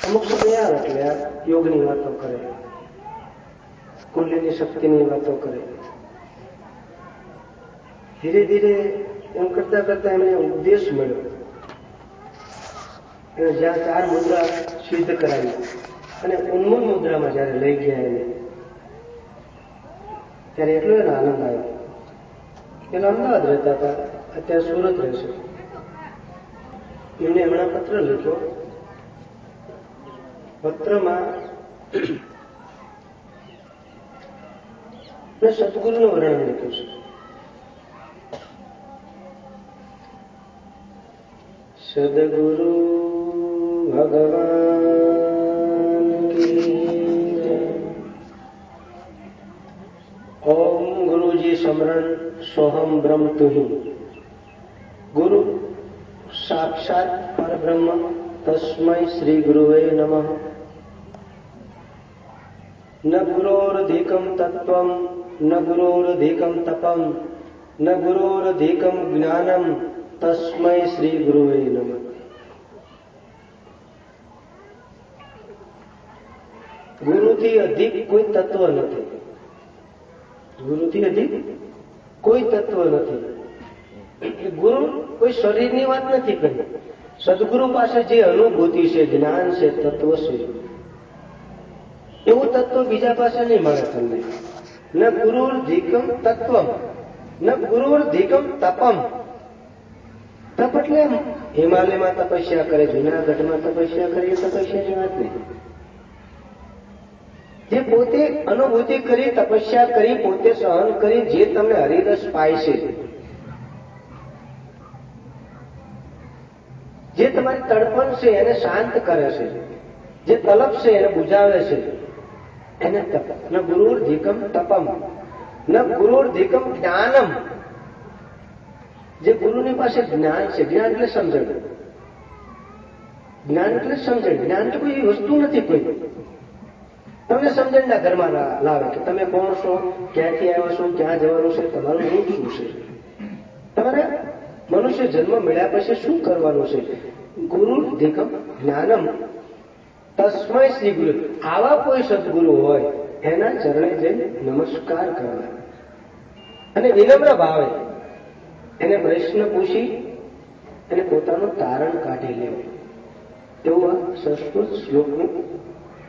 અમુક સમય આવે એટલે આ યોગની વાતો કરે, કુંડલીની શક્તિની વાતો કરે. ધીરે ધીરે એમ કરતા કરતા એમને ઉપદેશ મળ્યો. એને જ્યાં 4 મુદ્રા સિદ્ધ કરાવી અને ઉન્મૂન મુદ્રામાં જયારે લઈ ગયા એને, ત્યારે એટલો એને આનંદ આવ્યો. એના અમદાવાદ રહેતા હતા, અત્યારે સુરત રહેશે. એમને હમણાં પત્ર લખ્યો. પત્રમાં સદગુરુનું વર્ણન લખ્યું છે. સદગુરુ ભગવાન કી જય. ઓમ ગુરુજી સમરણ સોહમ બ્રહ્મ તુહી. ગુરુ સાક્ષાત પરબ્રહ્મ તસ્મૈ શ્રી ગુરુવે નમઃ. ન ગુરોરધિકમ તત્વમ ન ગુરોરધિકમ તપમ ન ગુરોરધિકમ જ્ઞાનમ તસ્મૈ શ્રી ગુરુવે નમઃ. ગુરુથી અધિક કોઈ તત્વ નથી. ગુરુથી અધિક કોઈ તત્વ નથી. ગુરુ કોઈ શરીરની વાત નથી કરી. સદગુરુ પાસે જે અનુભૂતિ છે, જ્ઞાન છે, તત્વ છે, એવું તત્વ બીજા પાસે નહીં મળે તમને. ન ગુરુર્ધિકમ તત્વમ ન ગુરુર્ધિકમ તપમ. તપ એટલે હિમાલયમાં તપસ્યા કરે, જુનાગઢમાં તપસ્યા કરે, એ તપસ્યાની વાત નહીં. જે પોતે અનુભૂતિ કરી, તપસ્યા કરી, પોતે સહન કરી, જે તમને હરિરસ પાય છે, જે તમારી તડપણ છે એને શાંત કરે છે, જે તલપ છે એને બુજાવે છે, એને તપ. ન ગુરુર્ધિકમ તપમ ન ગુરુર્ધિકમ જ્ઞાનમ. જે ગુરુની પાસે જ્ઞાન છે, જ્ઞાન એટલે સમજણ, જ્ઞાન એટલે સમજણ. જ્ઞાન એટલે કોઈ વસ્તુ નથી. કોઈ તમને સમજણના ઘરમાં લાવે કે તમે કોણ છો, ક્યાંથી આવ્યા છો, ક્યાં જવાનું છે, તમારું રૂપ શું છે, તમારે મનુષ્ય જન્મ મળ્યા પછી શું કરવાનું છે. ગુરુર્ધિકમ જ્ઞાનમ તસ્મૈ શ્રી ગુરુ. આવા કોઈ સદગુરુ હોય એના ચરણે જઈને નમસ્કાર કરવા અને વિનમ્ર ભાવે એને પ્રશ્ન પૂછી અને પોતાનું તારણ કાઢી લેવું, એવું આ સંસ્કૃત શ્લોકનું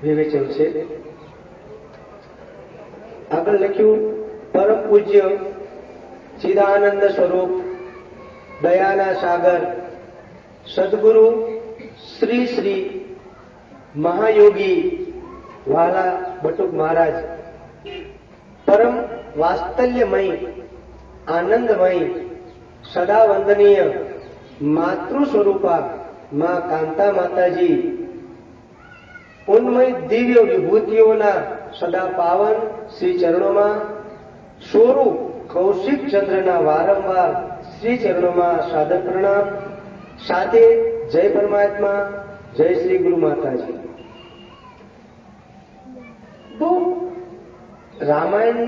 વિવેચન છે. આગળ લખ્યું, પરમ પૂજ્ય ચિદાનંદ સ્વરૂપ દયાના સાગર સદગુરુ શ્રી શ્રી મહાયોગી વાલા બટુક મહારાજ પરમ વાત્સલ્યમય આનંદમય સદા વંદનીય માતૃ સ્વરૂપા મા કાંતા માતાજી ઉન્મય દિવ્ય વિભૂતિઓના સદા પાવન શ્રી ચરણોમાં સોરું કૌશિક ચંદ્રના વારંવાર શ્રી ચરણોમાં સાદર પ્રણામ સાથે જય પરમાત્મા, જય શ્રી ગુરુ માતાજી. તો રામાયણ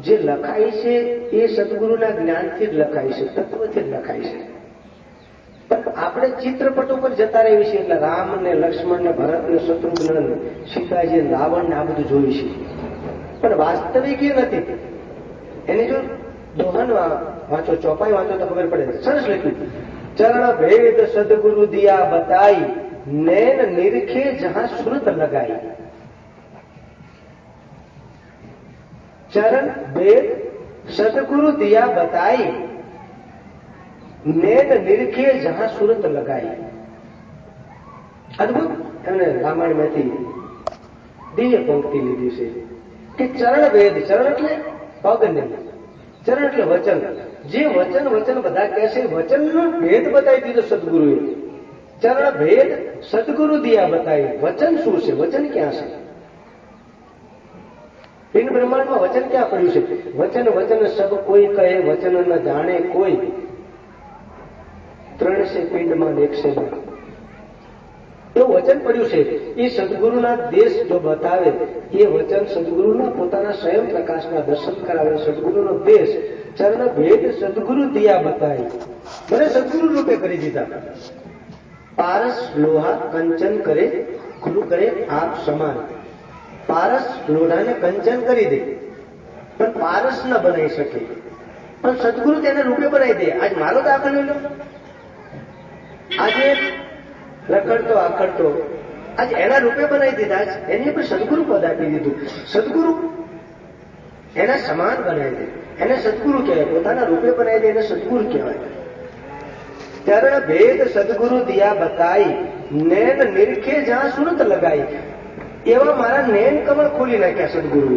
જે લખાય છે એ સદગુરુના જ્ઞાનથી જ લખાય છે, તત્વથી જ લખાય છે. પણ આપણે ચિત્રપટ ઉપર જતા રહીએ છીએ એટલે રામ ને લક્ષ્મણ ને ભરત ને શત્રુઘ્ન સીતાજી રાવણ ને આ બધું જોયું છે, પણ વાસ્તવિક એ નથી. એની જો દોહન વાંચો, ચોપાઈ વાંચો તો ખબર પડે. સરસ લખ્યું, ચરણ ભેદ સદગુરુ દિયા બતાઈ નૈન નિરખે જહાં સુરત લગાઈ. ચરણ ભેદ સદગુરુ દિયા બતાઈ નૈન નિરખે જહાં સુરત લગાઈ. અદભુત એમને રામાયણમાંથી દિવ્ય પંક્તિ લીધી છે કે ચરણ ભેદ, ચરણ એટલે પગ નહીં, ચરણ એટલે વચન. જે વચન વચન બધા કહે છે, વચનનો ભેદ બતાવી દીધો સદગુરુએ. ચરણ ભેદ સદગુરુ દિયા બતાવી. વચન શું છે, વચન ક્યાં છે? પિંડ બ્રહ્માંડમાં વચન ક્યાં પડ્યું છે? વચન વચન સબ કોઈ કહે, વચન ન જાણે કોઈ. 300 પિંડમાં 100. એવું વચન પડ્યું છે. એ સદગુરુના દેશ જો બતાવે, એ વચન સદગુરુના પોતાના સ્વયં પ્રકાશના દર્શન કરાવે. સદગુરુનો દેશ ચરણ ભેદ સદગુરુ દિયા બતાવી. મને સદગુરુ રૂપે કરી દીધા. પારસ લોહા કંચન કરે ગુરુ કરે આપ સમાન. પારસ લોઢાને કંચન કરી દે, પણ પારસ ન બનાવી શકે, પણ સદગુરુ તેને રૂપે બનાવી દે. આજ મારો દાખલો લો, આજે રખડતો આખડતો આજ એના રૂપે બનાવી દીધા, એની પર સદગુરુ પદ આપી દીધું. સદગુરુ એના સમાન બનાવી દે, એને સદગુરુ કહેવાય. પોતાના રૂપે બનાવી દે એને સદગુરુ કહેવાય. ચરણ ભેદ સદગુરુ દિયા બતાઈ, નૈન નિરખે જ્યાં સુરત લગાઈ. એવા મારા નૈન કમળ ખોલી નાખ્યા સદગુરુ.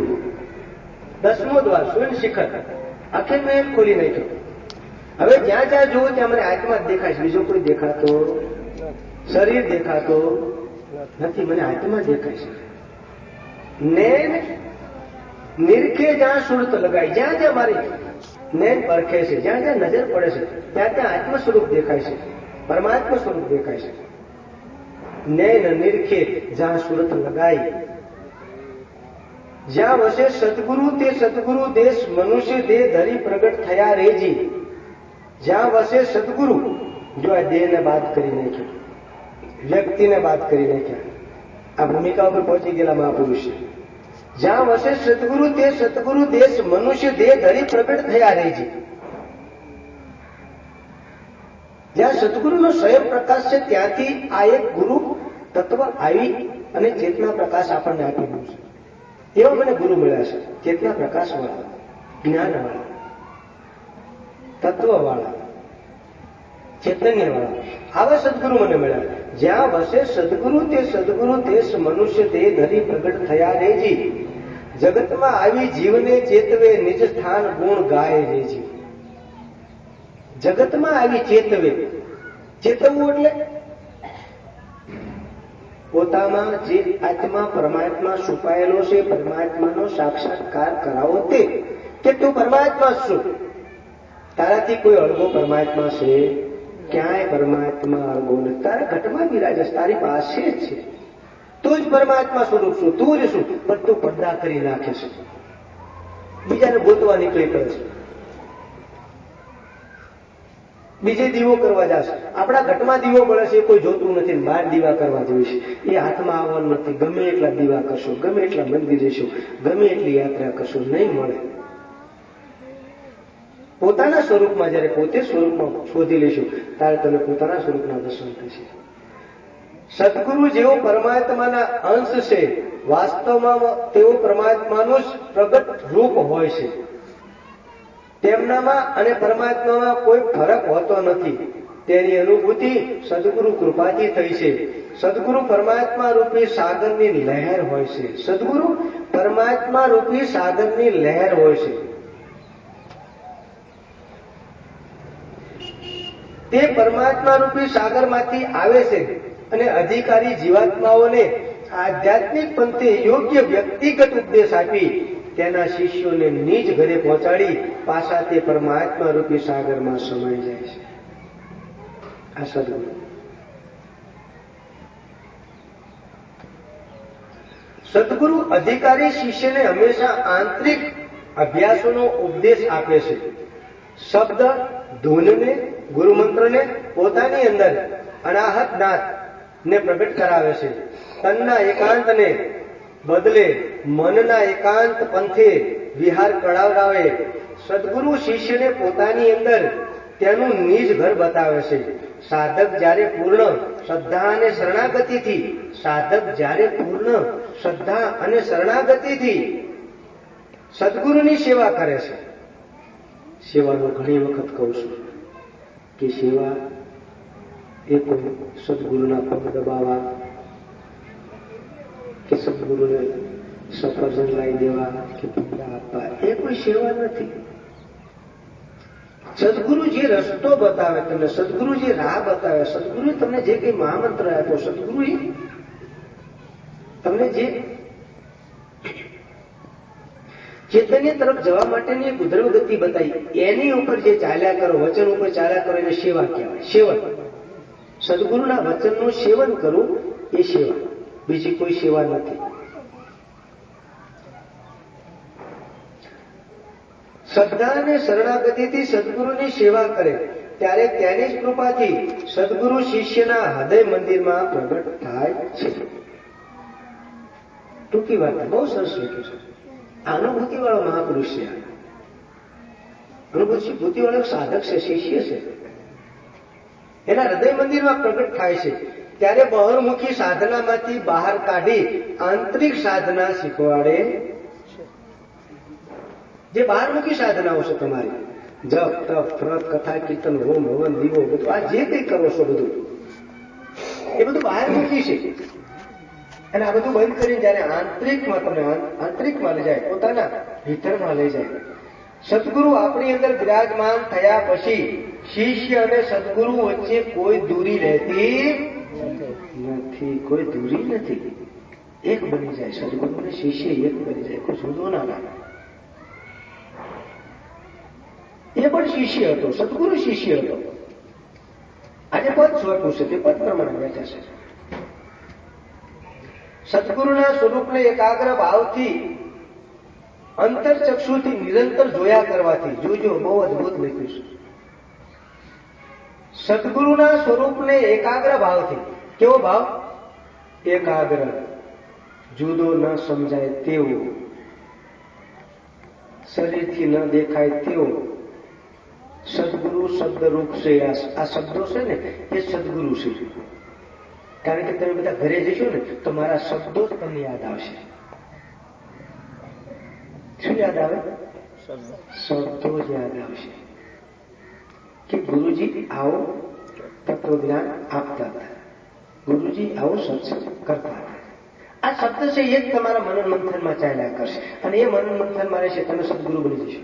10મો દ્વાર સૂર્ય શિખર આખે નૈન ખોલી નાખ્યો. હવે જ્યાં જ્યાં જોવું ત્યાં મને આત્મા જ દેખાય છે, બીજો કોઈ દેખાતો, શરીર દેખાતો નથી, મને આત્મા દેખાય છે. નૈન નિરખે જ્યાં સુરત લગાઈ, જ્યાં જ્યાં મારી નૈન પરખે છે, જ્યાં જ્યાં નજર પડે છે ત્યાં ત્યાં આત્મ સ્વરૂપ દેખાય છે, પરમાત્મા સ્વરૂપ દેખાય છે. નૈન નિરખે જ્યાં સુરત લગાઈ, જ્યાં વસે સદગુરુ તે સદગુરુ દેશ મનુષ્ય દેહ ધરી પ્રગટ થયા રેજી. જ્યાં વસે સદગુરુ, જો આ દેહને બાદ કરી નાખ્યો, વ્યક્તિને બાદ કરી નાખ્યા, આ ભૂમિકા ઉપર પહોંચી ગયેલા મહાપુરુષ. જ્યાં વસે સદગુરુ તે સદગુરુ દેશ મનુષ્ય દેહ ધરી પ્રગટ થયા રેજી. જ્યાં સદગુરુનો સ્વયં પ્રકાશ છે ત્યાંથી આ એક ગુરુ તત્વ આવી અને ચેતના પ્રકાશ આપણને આપી દીધું છે. એવા મને ગુરુ મળ્યા છે, ચેતના પ્રકાશ વાળા, જ્ઞાન વાળા, તત્વ વાળા, ચૈતન્ય વાળા. આવા સદગુરુ મને મળ્યા. જ્યાં વસે સદગુરુ તે સદગુરુ દેશ મનુષ્ય દેહ ધરી પ્રગટ થયા રેજી. જગતમાં આવી જીવને ચેતવે નિજ સ્થાન ગુણ ગાય રેજી. જગતમાં આવી ચેતવે, ચેતવવું એટલે પોતામાં જે આત્મા પરમાત્મા છુપાયેલો છે, પરમાત્માનો સાક્ષાત્કાર કરાવો તે, કે તું પરમાત્મા છું, તારાથી કોઈ અળગો પરમાત્મા છે? ક્યાંય પરમાત્મા અળગો નથી, તારા ઘટમાં બિરાજે, તારી પાસે જ છે. તું જ પરમાત્મા સ્વરૂપ છું, તું જ છું, પણ તું પડદા કરી નાખે છે, બીજાને ગોતવા નીકળી પડે છે, બીજે દીવો કરવા જશે. આપણા ઘટમાં દીવો બળે છે, કોઈ જોતું નથી, બહાર દીવા કરવા જોઈએ છે. એ હાથમાં આવવાનું નથી. ગમે એટલા દીવા કરશો, ગમે એટલા મંદિર જશો, ગમે એટલી યાત્રા કરશો, નહીં મળે. પોતાના સ્વરૂપમાં જયારે પોતે સ્વરૂપમાં શોધી લેશું ત્યારે તમે પોતાના સ્વરૂપના દર્શન થશે. સદગુરુ જેવો પરમાત્માના અંશ છે, વાસ્તવમાં તેઓ પરમાત્માનું જ પ્રગટ રૂપ હોય છે. તેમનામાં અને પરમાત્મામાં કોઈ ફરક હોતો નથી. તેની અનુભૂતિ સદગુરુ કૃપાથી થઈ છે. સદગુરુ પરમાત્મા રૂપી સાગરની લહેર હોય છે. સદગુરુ પરમાત્મા રૂપી સાગરની લહેર હોય છે. તે પરમાત્મા રૂપી સાગરમાંથી આવે છે અને અધિકારી જીવાત્માઓને આધ્યાત્મિક પંથે યોગ્ય વ્યક્તિગત ઉપદેશ આપી તેના શિષ્યોને નિજ ઘરે પહોંચાડી પાછા તે પરમાત્મા રૂપી સાગરમાં સમાઈ જાય છે. આ સદગુરુ. સદગુરુ અધિકારી શિષ્યને હંમેશા આંતરિક અભ્યાસોનો ઉપદેશ આપે છે. શબ્દ ધૂનને, ગુરુમંત્રને પોતાની અંદર અનાહત નાથને પ્રગટ કરાવે છે. તનના એકાંતને બદલે મનના એકાંત પંથે વિહાર કરાવડાવે. સદગુરુ શિષ્યને પોતાની અંદર તેનું નિજ ઘર બતાવે છે. સાધક જ્યારે પૂર્ણ શ્રદ્ધા અને શરણાગતિથી સદગુરુની સેવા કરે છે. સેવાનો ઘણી વખત કહું છું કે સેવા એ કોઈ સદગુરુના પગ દબાવવા કે સદગુરુને સફરજન લાવી દેવા કે પગલા આપવા, એ કોઈ સેવા નથી. સદગુરુ જે રસ્તો બતાવે તમને, સદગુરુ જે રાહ બતાવે, સદગુરુએ તમને જે કંઈ મહામંત્ર આપ્યો, સદગુરુએ તમને જે ચેતન્ય તરફ જવા માટેની એક ઉદ્રવ ગતિ બતાવી, એની ઉપર જે ચાલ્યા કરો, વચન ઉપર ચાલ્યા કરો, એને સેવા કહેવાય. સેવન. સદગુરુના વચનનું સેવન કરવું એ સેવા, બીજી કોઈ સેવા નથી. શ્રદ્ધા અને શરણાગતિથી સદગુરુની સેવા કરે ત્યારે તેની જ કૃપાથી સદગુરુ શિષ્યના હૃદય મંદિરમાં પ્રગટ થાય છે. ટૂંકી વાર્તા બહુ સરસ લખ્યું છે. આ અનુભૂતિ વાળો મહાપુરુષ છે. અનુભૂતિ વાળો સાધક છે, શિષ્ય છે. એના હૃદય મંદિરમાં પ્રગટ થાય છે ત્યારે બહારમુખી સાધનામાંથી બહાર કાઢી આંતરિક સાધના શીખવાડે. જે બહારમુખી સાધનાઓ છે તમારી, જપ તપ વ્રત કથા કીર્તન હોમ હવન દીવો બધું આ જે કંઈ કરો છો બધું એ બધું બહારમુખી છે. અને આ બધું બંધ કરીને જયારે આંતરિકમાં તમે આંતરિકમાં લઈ જાય, પોતાના ભીતરમાં લઈ જાય. સદગુરુ આપણી અંદર વિરાજમાન થયા પછી શિષ્ય અને સદગુરુ વચ્ચે કોઈ દૂરી રહેતી નથી. કોઈ દૂરી નથી. એક બની જાય. સદગુરુ અને શિષ્ય એક બની જાય. કોઈ જુદો ના લાગે. એ પણ શિષ્ય હતો, સદગુરુ શિષ્ય હતો. આજે પદ સ્વરૂપ છે, તે પદ પ્રમાણે બેઠા છે. સદગુરુના સ્વરૂપને એકાગ્ર ભાવથી અંતરચક્ષુથી નિરંતર જોયા કરવાથી, જોજો બહુ અદભુત લખ્યું છે. સદગુરુના સ્વરૂપને એકાગ્ર ભાવથી, કેવો ભાવ? એકાગ્ર, જુદો ન સમજાય તેવો, શરીરથી ન દેખાય તેવો. સદગુરુ શબ્દરૂપ છે. આ શબ્દો છે ને એ સદગુરુ છે. કારણ કે તમે બધા ઘરે જશો ને તો મારા શબ્દો જ તમને યાદ આવશે. શું યાદ આવે? શબ્દો જ યાદ આવશે કે ગુરુજી આવો તત્વજ્ઞાન આપતા હતા, ગુરુજી આવો સત્સંગ કરતા હતા. આ શબ્દ છે એ જ તમારા મનન મંથનમાં ચાલ્યા કરશે અને એ મનન મંથનમાં રહેશે, તમે સદગુરુ બની જશો.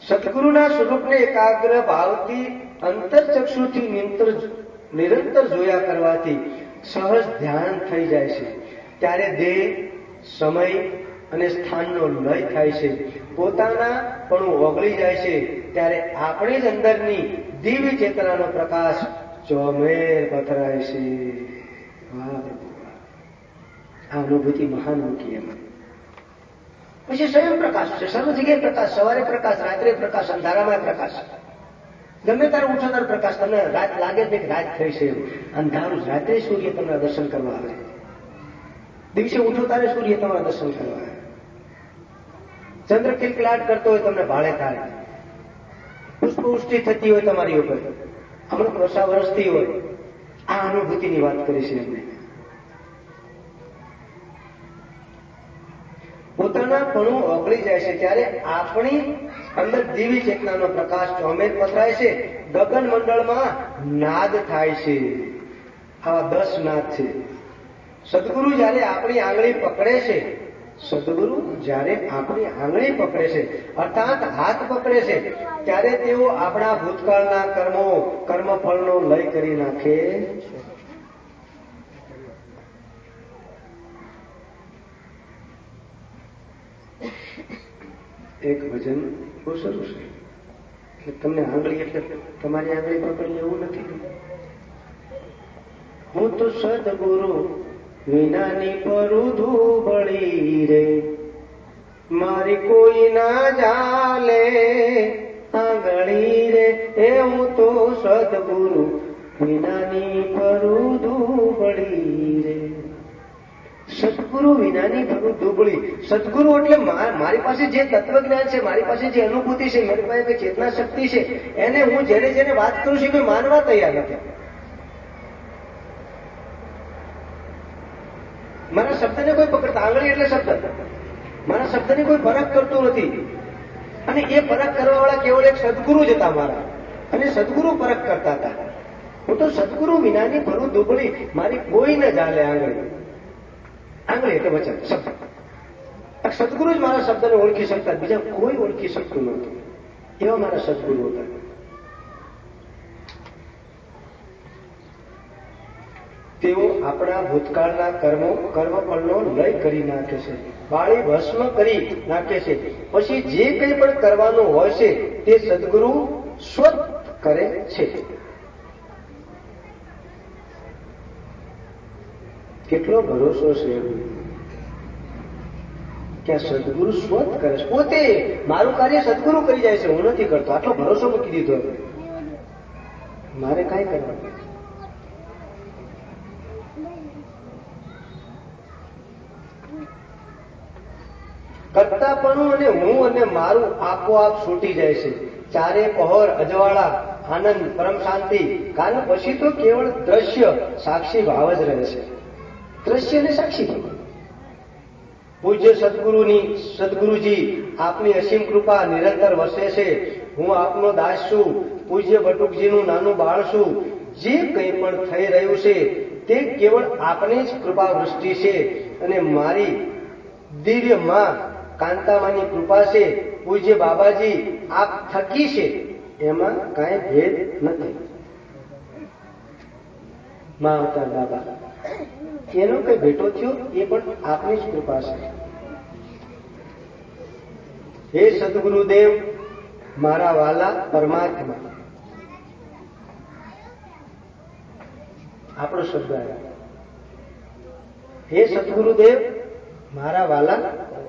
સદગુરુના સ્વરૂપને એકાગ્ર ભાવથી અંતરચક્ષુથી નિરંતર જોયા કરવાથી સહજ ધ્યાન થઈ જાય છે. ત્યારે દેહ, સમય અને સ્થાનનો લય થાય છે. પોતાના પણ ઓગળી જાય છે. ત્યારે આપણી જ અંદરની દિવ્ય ચેતનાનો પ્રકાશ ચોમેર પથરાય છે. આ અનુભૂતિ મહાન મૂકી એમાં. પછી સ્વયં પ્રકાશ છે. સર્વ જગ્યાએ પ્રકાશ. સવારે પ્રકાશ, રાત્રે પ્રકાશ, અંધારામાં પ્રકાશ. ગમે ત્યારે ઉઠો ત્યારે પ્રકાશ. તમને રાત લાગે જ નહીં કે રાત થઈ છે. અંધારું રાત્રે સૂર્ય તમને દર્શન કરવા આવે. દિવસે ઉઠો ત્યારે સૂર્ય તમારા દર્શન કરવા આવે. ચંદ્ર કિલકલાટ કરતો હોય તમને ભાળે થાય. પુષ્પવૃષ્ટિ થતી હોય તમારી ઉપર, અમૃત વર્ષા વરસતી હોય. આ અનુભૂતિની વાત કરી છે એમને. પોતાના પણું ઓગળી જાય છે ત્યારે આપણી અંદર દિવ્ય ચેતનાનો પ્રકાશ ચોમેર પથરાય છે. ગગન મંડળમાં નાદ થાય છે. આવા 10 નાદ છે. સદગુરુ જયારે આપણી આંગળી પકડે છે, સદગુરુ જયારે આપણી આંગળી પકડે છે અર્થાત હાથ પકડે છે, ત્યારે તેઓ આપણા ભૂતકાળના કર્મફળનો લય કરી નાખે છે. એક ભજન બહુ સરસ છે કે તમને આંગળી એટલે તમારી આંગળી પકડી એવું નથી. હું તો સદગુરુ વિનાની પરું ધૂબળી રે, મારી કોઈ ના ચાલે આંગળી રે. એ હું તો સદગુરુ વિનાની પરું ધૂબળી રે. સદગુરુ વિનાની ભરું દુબળી. સદગુરુ એટલે મારી પાસે જે તત્વજ્ઞાન છે, મારી પાસે જે અનુભૂતિ છે, મારી પાસે જે ચેતના શક્તિ છે, એને હું જેને વાત કરું છું કોઈ માનવા તૈયાર નથી. મારા શબ્દને કોઈ પકડતા, આંગળી એટલે શબ્દ, મારા શબ્દને કોઈ ફરક કરતું નથી. અને એ ફરક કરવા વાળા કેવળ એક સદગુરુ જ હતા મારા, અને સદગુરુ ફરક કરતા હતા. હું તો સદગુરુ વિનાની ભરું દુબળી, મારી કોઈ ન ચાલે આંગળી. આંગળી એટલે વચન, શબ્દ. સદગુરુ જ મારા શબ્દને ઓળખી શકતા, બીજા કોઈ ઓળખી શકતું નહોતું. એવા મારા સદગુરુ હતા. તેઓ આપણા ભૂતકાળના કર્મફળનો લય કરી નાખે છે, બાળી ભસ્મ કરી નાખે છે. પછી જે કંઈ પણ કરવાનું હોય છે તે સદગુરુ સ્વત કરે છે. કેટલો ભરોસો છે કે આ સદગુરુ સ્વત કરે છે. પોતે મારું કાર્ય સદગુરુ કરી જાય છે, હું નથી કરતો. આટલો ભરોસો મૂકી દીધો. મારે કાંઈ કરવાનું. કરતાપણું અને હું અને મારું આપોઆપ છૂટી જાય છે. ચારે પહોર અજવાળા આનંદ પરમ શાંતિ. કારણ પછી તો કેવળ દ્રશ્ય સાક્ષી ભાવ જ રહે છે. દ્રશ્ય ને સાક્ષી ભાવ. પૂજ્ય સદગુરુજી આપની અસીમ કૃપા નિરંતર વસે છે. હું આપનો દાસ છું. પૂજ્ય બટુકજીનું નાનું બાળ છું. જે કંઈ પણ થઈ રહ્યું છે તે કેવળ આપની જ કૃપા વૃષ્ટિ છે અને મારી દિવ્ય માં કાંતામાની કૃપા છે. પૂજ્ય બાબાજી આપ થકી છે, એમાં કાંઈ ભેદ નથી. માં અવતાર બાબા એનો કઈ ભેટો થયો એ પણ આપની જ કૃપા છે. હે સદગુરુદેવ મારા વાલા પરમાત્મા. આપણો શબ્દ આવ્યો. હે સદગુરુદેવ મારા વાલા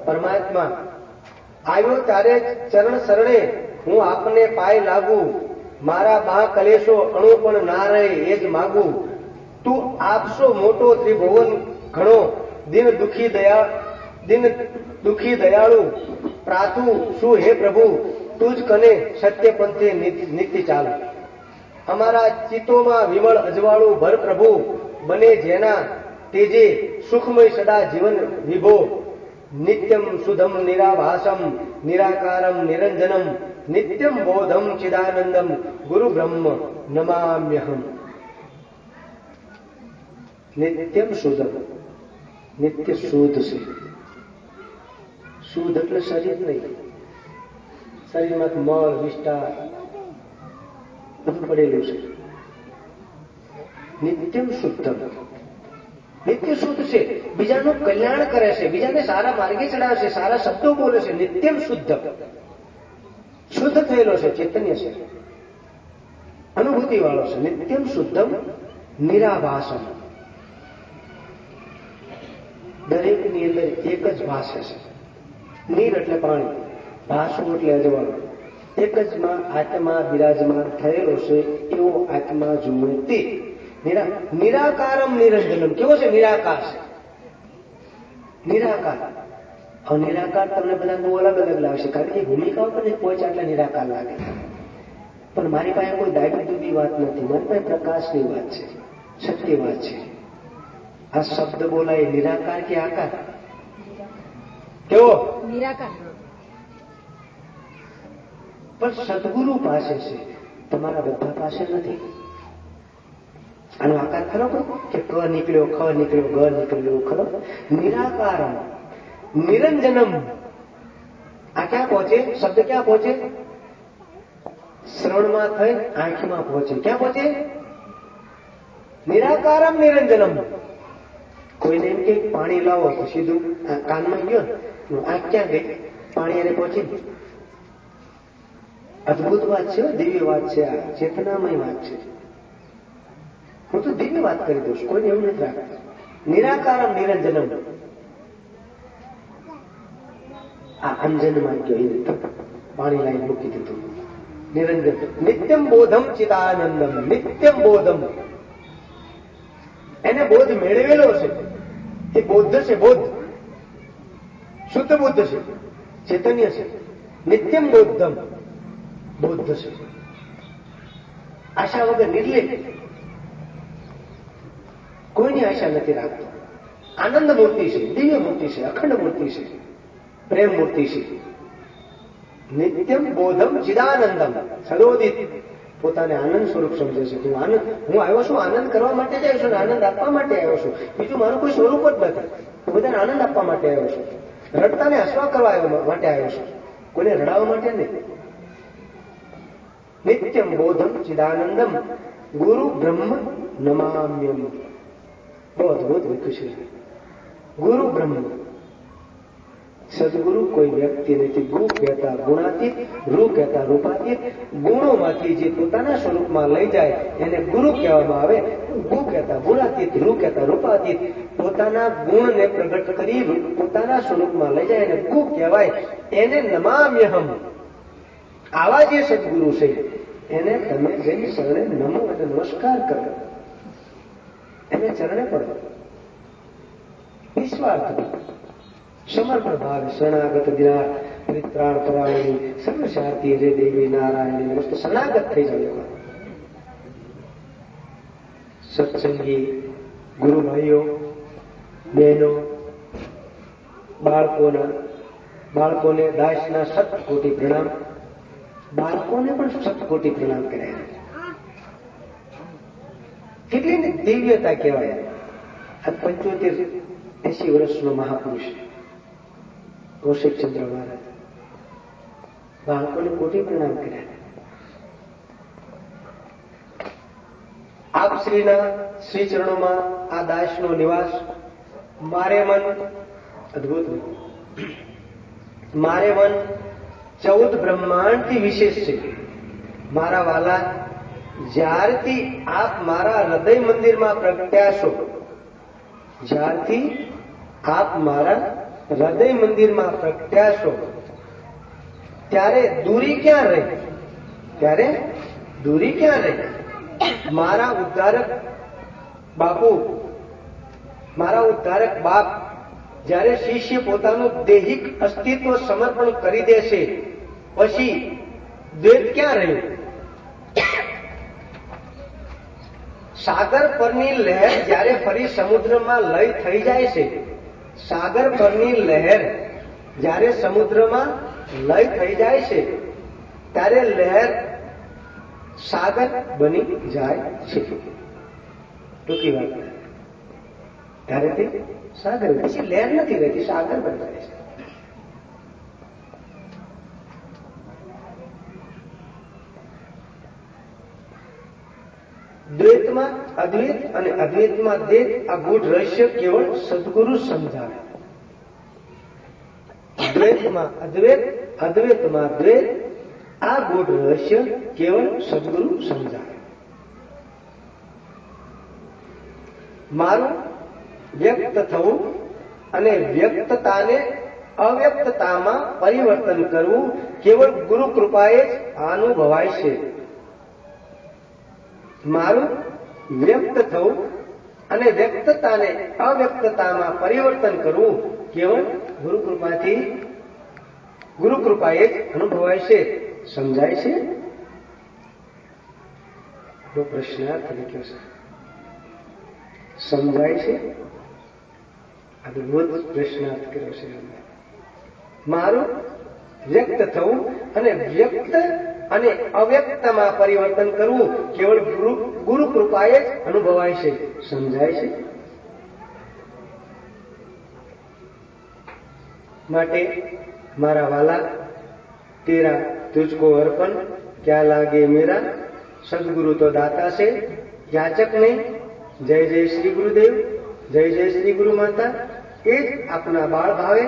પરમાત્મા. આવ્યો ત્યારે ચરણ શરણે હું આપને પાય લાગુ. મારા બા કલેશો અણુ પણ ના રહે એ જ માગું. તું આપશો મોટો ત્રિભુવન ઘણો. દિન દુખી દયાળુ પ્રાતુ શું હે પ્રભુ. તું જ કને સત્ય પંથે નિત્ય ચાલુ. અમારા ચિત્તોમાં વિમળ અજવાળું ભર પ્રભુ. બને જેના તેજે સુખમય સદા જીવન વિભો. નિત્યમ શુદ્ધમ નિરાભાસમ નિરાકારમ નિરંજનમ નિત્યમ બોધમ ચિદાનંદમ ગુરુ બ્રહ્મ નમામ્યહમ. નિત્યમ શુદ્ધમ. નિત્ય શુદ્ધ છે. શુદ્ધ એટલે શરીર નહીં. શરીરમાં મળ વિષ્ટા બધું પડેલું છે. નિત્યમ શુદ્ધમ. નિત્ય શુદ્ધ છે. બીજાનું કલ્યાણ કરે છે. બીજાને સારા માર્ગે ચડાવે છે. સારા શબ્દો બોલે છે. નિત્યમ શુદ્ધ. શુદ્ધ થયેલો છે. ચૈતન્ય છે. અનુભૂતિ વાળો છે. નિત્યમ શુદ્ધમ નિરાભાસમ. દરેકની અંદર એક જ ભાષ છે. નીર એટલે પાણી, ભાસવું એટલે અજવાળું. એક જ માં આત્મા બિરાજમાન થયેલો છે. એવો આત્મા જુએ તે નિરાકારમ નિરંજનમ. કેવો છે? નિરાકાર છે. નિરાકાર. હવે નિરાકાર તમને બધા બહુ અલગ અલગ લાગશે, કારણ કે ભૂમિકાઓ પર પહોંચે એટલે નિરાકાર લાગે. પણ મારી પાસે કોઈ દાયી દૂધી વાત નથી. મારી પાસે પ્રકાશની વાત છે, સત્ય વાત છે. આ શબ્દ બોલાય નિરાકાર કે આકાર? કેવો? નિરાકાર. પણ સદગુરુ પાસે છે, તમારા બધા પાસે નથી. આનો આકાર ખરો કે ક નીકળ્યો, ખ નીકળ્યો, ગ નીકળ્યો ખરો? નિરાકારમ નિરંજનમ. આ ક્યાં પહોંચે? શબ્દ ક્યાં પહોંચે? શ્રવણમાં થઈ આંખમાં પહોંચે. ક્યાં પહોંચે? નિરાકારમ નિરંજનમ. કોઈને એમ કે પાણી લાવો તો સીધું કાનમાં ગયો ને આંખ ક્યાં ગઈ? પાણી એને પહોંચી. અદભુત વાત છે, દિવ્ય વાત છે. આ ચેતનામય વાત છે. હું તો દિવ્ય વાત કરી દઉં છું, કોઈને એવું નથી રાખતું. નિરાકારમ નિરંજનમ. આ અંજનમાં ગયો પાણી લાઈને મૂકી દીધું. નિરંજન. નિત્યમ બોધમ ચિદાનંદમ. નિત્યમ બોધમ. એને બોધ મેળવેલો છે. એ બૌદ્ધ છે. બોધ શુદ્ધ બુદ્ધ છે, ચૈતન્ય છે. નિત્યમ બોધમ. બૌદ્ધ છે. આશા વગર નિર્લેપ. કોઈની આશા નથી રાખતો. આનંદ મૂર્તિ છે, દિવ્ય મૂર્તિ છે, અખંડ મૂર્તિ છે, પ્રેમ મૂર્તિ છે. નિત્યમ બોધમ ચિદાનંદમ. સદોદિત. પોતાને આનંદ સ્વરૂપ સમજે છે. હું આવ્યો છું આનંદ કરવા માટે જ આવ્યો છું, આનંદ આપવા માટે આવ્યો છું. બીજું મારું કોઈ સ્વરૂપ જ નથી. હું બધાને આનંદ આપવા માટે આવ્યો છું. રડતાને હસવા કરવા માટે આવ્યો છું, કોઈને રડાવવા માટે નહીં. નિત્યમ બોધમ ચિદાનંદમ ગુરુ બ્રહ્મ નમામ્યમ. બહુ અદભુત લખ્યું છે. ગુરુ બ્રહ્મ. સદગુરુ કોઈ વ્યક્તિ નથી. ગુ કહેતા ગુણાતીત, રૂ કહેતા રૂપાતીત. ગુણોમાંથી જે પોતાના સ્વરૂપમાં લઈ જાય એને ગુરુ કહેવામાં આવે. ગુ કહેતા ગુણાતીત, રૂ કહેતા રૂપાતીત. પોતાના ગુણને પ્રગટ કરી પોતાના સ્વરૂપમાં લઈ જાય એને ગુ કહેવાય. એને નમામ્યહમ. આવા જે સદગુરુ છે એને તમે જઈ શરણે નમો અને નમસ્કાર કરો. એને ચરણે પડો, નિસ્વાર્થ સમર્પણ ભાવે શરણાગત દિના પરિત્રાણ પરાયણી સર્વશાંતિ રે દેવી નારાયણી નમસ્તે. શરણાગત થઈ જાવ. સત્સંગી ગુરુ ભાઈઓ, બહેનો, બાળકોને દાસના શતકોટી પ્રણામ. બાળકોને પણ શતકોટી પ્રણામ કર્યા. કેટલી દિવ્યતા કહેવાય. આ 75-80 વર્ષનો મહાપુરુષ કૌશિકચંદ્ર મહારાજ બાળકોને કોટી પ્રણામ કર્યા. આપ શ્રીના શ્રી ચરણોમાં આ દાસનો નિવાસ મારે મન અદભુત. મારે મન 14 બ્રહ્માંડથી વિશેષ છે. મારા વાલા, જ્યારથી આપ મારા હૃદય મંદિરમાં પ્રગટ્યા છો, જ્યારથી આપ મારા હૃદય મંદિરમાં પ્રગટ્યા છો, ત્યારે દૂરી ક્યાં રહી? ત્યારે દૂરી ક્યાં રહી? મારા ઉદ્ધારક બાપુ, મારા ઉદ્ધારક બાપ જ્યારે શિષ્ય પોતાનું દૈહિક અસ્તિત્વ સમર્પણ કરી દેશે, પછી દ્વૈત ક્યાં રહ્યું? સાગર પરની લહેર જ્યારે ફરી સમુદ્રમાં લય થઈ જાય છે, સાગર પરની લહેર જ્યારે સમુદ્રમાં લય થઈ જાય છે, ત્યારે લહેર સાગર બની જાય છે. ટૂંકી વાત, ત્યારે તે સાગર પછી લહેર નથી રહેતી, સાગર બની જાય છે. દ્વૈતમાં અદ્વૈત અને અદ્વૈતમાં દ્વૈત, આ ગૂઢ રહસ્ય કેવળ સદગુરુ સમજાવે. દ્વૈતમાં અદ્વૈત, અદ્વૈતમાં દ્વૈત, આ ગૂઢ રહસ્ય કેવળ સદગુરુ સમજાવે. મારું વ્યક્ત થવું અને વ્યક્તતાને અવ્યક્તતામાં પરિવર્તન કરવું કેવળ ગુરુ કૃપાએ જ અનુભવાય છે. મારું વ્યક્ત થવું અને વ્યક્તતાને અવ્યક્તતામાં પરિવર્તન કરવું કેવળ ગુરુ કૃપાએ જ અનુભવાય છે, સમજાય છે. તો પ્રશ્નાર્થ લખ્યો છે, સમજાય છે. અદભુત પ્રશ્નાર્થ કર્યો છે. મારું વ્યક્ત થવું અને વ્યક્ત અને અવ્યક્તમાં પરિવર્તન કરવું કેવળ ગુરુ કૃપાએ જ અનુભવાય છે, સમજાય છે. માટે મારા વાલા, તેરા તુજકો અર્પણ ક્યાં લાગે મેરા, સદગુરુ તો દાતા છે, યાચક નહીં. જય જય શ્રી ગુરુદેવ, જય જય શ્રી ગુરુ માતા. એ જ આપના બાળ ભાવે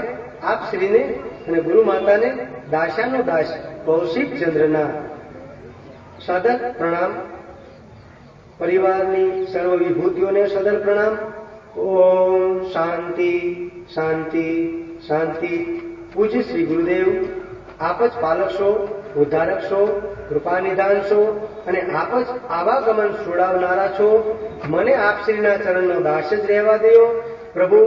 આપ શ્રીને અને ગુરુ માતાને દાસાનો દાસ કૌશિકચંદ્રના સદલ પ્રણામ. પરિવારની સર્વ વિભૂતિઓને સદલ પ્રણામ. ઓમ શાંતિ શાંતિ શાંતિ. પૂજ્ય શ્રી ગુરુદેવ, આપ જ પાલક છો, ઉદ્ધારક છો, કૃપાનિધાન છો અને આપ જ આવાગમન છોડાવનારા છો. મને આપ શ્રીના ચરણનો દાસ જ રહેવા દેવો. પ્રભુ,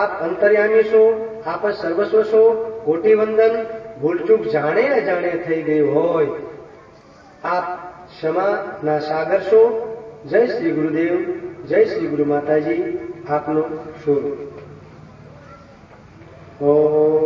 આપ અંતર્યામી છો, આપ જ સર્વસ્વ છો. કોટી વંદન. ભૂલચૂક જાણે અજાણે થઈ ગઈ હોય, આપ ક્ષમાના સાગર છો. જય શ્રી ગુરુદેવ, જય શ્રી ગુરુ માતાજી. આપનો શુભ. ઓમ